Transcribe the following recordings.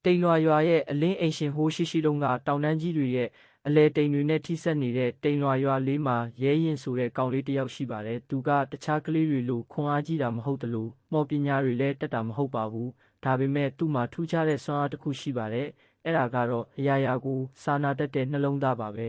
တိမ်လွာရွာရဲ့အလင်းအိမ်ရှင်ဟိုးရှိတုန်းကတောင်တန်းကြီးတွေရဲ့အလဲတိမ်တွေနဲ့ထိစပ်နေတဲ့တိမ်လွာရွာလေးမှာရဲရင်ဆိုတဲ့ကောင်လေးတစ်ယောက်ရှိပါတယ်။သူကတခြားကလေးတွေလိုခွန်အားကြီးတာမဟုတ်တလို့မော်ပညာတွေလည်းတက်တာမဟုတ်ပါဘူး။ဒါပေမဲ့သူ့မှာထူးခြားတဲ့စွမ်းအားတစ်ခုရှိပါတယ်။အဲ့ဒါကတော့အရာရာကိုစာနာတတ်တဲ့နှလုံးသားပါပဲ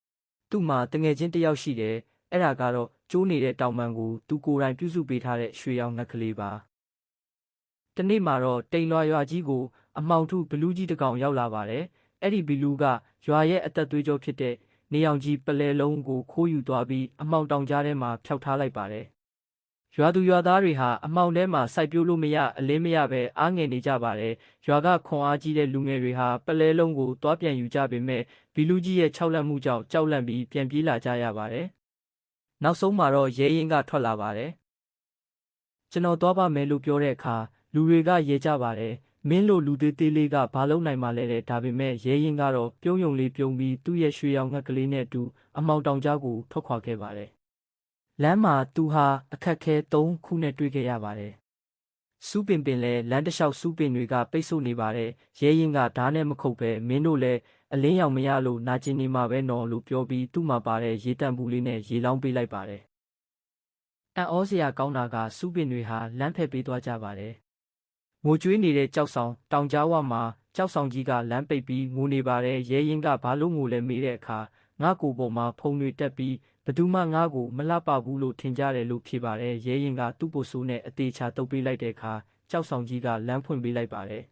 ။သူ့မှာတငယ်ချင်းတစ်ယောက်ရှိတယ်။အဲ့ဒါကတော့ကျိုးနေတဲ့တောင်ပန်ကိုသူကိုယ်တိုင်ပြုစုပေးထားတဲ့ရွှေရောင်ငှက်ကလေးပါ။တနေ့မှာတော့တိမ်လွာရွာကြီးကိုအမှောင်ထုဘလူးကြီးတစ်ကောင်ရောက်လာပါတယ်။အဲ့ဒီဘလူးကရွာရဲ့အသက်သွေးကြောဖြစ်တဲ့နေအောင်ကြီးပလဲလုံးကိုခိုးယူသွားပြီးအမှောင်တောင်ကြားထဲမှာဖျောက်ထားလိုက်ပါတယ်။ရွာသူရွာသားတွေဟာအမှောင်ထဲမှာစိုက်ပျိုးလို့မရအလင်းမရပဲအားငယ်နေကြပါတယ်။ရွာကခွန်အားကြီးတဲ့လူငယ်တွေဟာပလဲလုံးကိုတွားပြန်ယူကြပေမဲ့ဘလူးကြီးရဲ့ခြောက်လန့်မှုကြောင့်ကြောက်လန့်ပြီးပြန်ပြေးလာကြရပါတယ်။နောက်ဆုံးမှာတော့ရဲရင်ကထွက်လာပါတယ်။ကျွန်တော်သွားပါမယ်လို့ပြောတဲ့အခါလူတွေကရေကြပါတယ်။မင်းလိုလူသေးသေးလေးကဘာလုပ်နိုင်မှလဲတဲ့ဒါပေမဲ့ရဲရင်ကတော့ပြုံးယုံလေးပြုံးပြီးသူ့ရဲ့ရွှေရောင်ငှက်ကလေးနဲ့အတူအမှောင်တောင်ကြားကိုထွက်ခွာခဲ့ပါတယ်။လမ်းမှာသူဟာအခက်ခဲ3ခုနဲ့တွေ့ခဲ့ရပါတယ်။စူးပင်လဲလမ်းတစ်လျှောက်စူးပင်တွေကပိတ်ဆို့နေပါတယ်။ရဲရင်ကဓာတ်နဲ့မခုတ်ပဲမင်းတို့လည်းအလင်းရောင်မရလို့နာကျင်နေမှာပဲနော်လို့ပြောပြီးသူ့မှာပါတဲ့ရေတန့်ဘူးလေးနဲ့ရေလောင်းပေးလိုက်ပါတယ်။အံ့ဩစရာကောင်းတာကစူးပင်တွေဟာလမ်းဖယ်ပေးသွားကြပါတယ်။ငိုကြွေးနေတဲ့ကြောက်ဆောင်တောင်ကြားဝမှာကြောက်ဆောင်ကြီးကလမ်းပိတ်ပြီးငိုနေပါတယ်ရဲရင်ကဘာလို့ငိုလဲမေးတဲ့အခါငါ့ကိုယ်ပေါ်မှာဖုံတွေတက်ပြီးဘသူမှငါ့ကိုမလှပဘူးလို့ထင်ကြတယ်လို့ဖြေပါတယ်ရဲရင်ကသူ့ပိုဆိုးနဲ့အသေးချာတုပ်ပေးလိုက်တဲ့အခါကြောက်ဆောင်ကြီးကလမ်းဖွင့်ပေးလိုက်ပါတယ်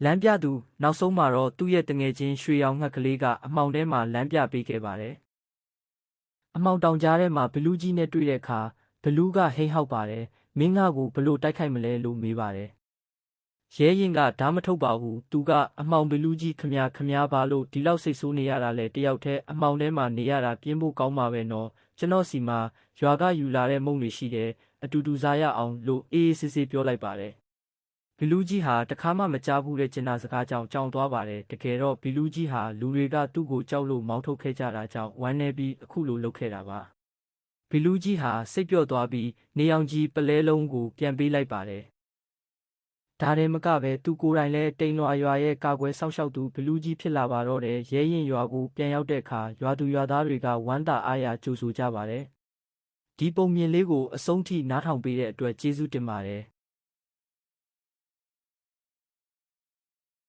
လမ်းပြသူနောက်ဆုံးမှာတော့သူ့ရဲ့တငယ်ချင်းရွှေရောင်ငှက်ကလေးကအမှောင်ထဲမှာလမ်းပြပေးခဲ့ပါတယ်အမှောင်တောင်ကြားထဲမှာဘလူးကြီးနဲ့တွေ့တဲ့အခါဘလူးကဟိန်းဟောက်ပါတယ်မင်းငါ့ကိုဘလို့တိုက်ခိုက်မလဲလို့မေးပါတယ်ရဲရင်ကဓာမထုတ်ပါဘူးသူကအမှောင်ဘလူးကြီးခမညာပါလို့ဒီလောက်စိတ်ဆိုးနေရတာလဲတယောက်တည်းအမှောင်ထဲမှာနေရတာပြင်းဖို့ကောင်းပါပဲနော်ကျွန်တော်စီမှာရွာကယူလာတဲ့မုံတွေရှိတယ်အတူတူစားရအောင်လို့အေးအေးဆေးဆေးပြောလိုက်ပါတယ်ဘလူးကြီးဟာတခါမှမကြားဘူးတဲ့ကျင်နာစကားကြောင့်ကြောင်သွားပါတယ်တကယ်တော့ဘလူးကြီးဟာလူတွေကသူ့ကိုကြောက်လို့မောင်းထုတ်ခဲ့ကြတာကြောင့်ဝမ်းနေပြီးအခုလိုလုပ်ခဲ့တာပါဘလူးကြီးဟာစိတ်ပြော့သွားပြီးနေအောင်ကြီးပလဲလုံးကိုပြန်ပေးလိုက်ပါတယ်ဒါတည်းမကပဲသူကိုယ်တိုင်လည်းတိမ်လွာရွာရဲ့ကာကွယ်စောင့်ရှောက်သူဘလူးကြီးဖြစ်လာပါတော့တယ်ရဲရင်ရွာကိုပြန်ရောက်တဲ့အခါရွာသူရွာသားတွေကဝမ်းသာအားရကြိုဆိုကြပါတယ်ဒီပုံမြင်လေးကိုအဆုံးထိနားထောင်ပေးတဲ့အတွက်ကျေးဇူးတင်ပါတယ်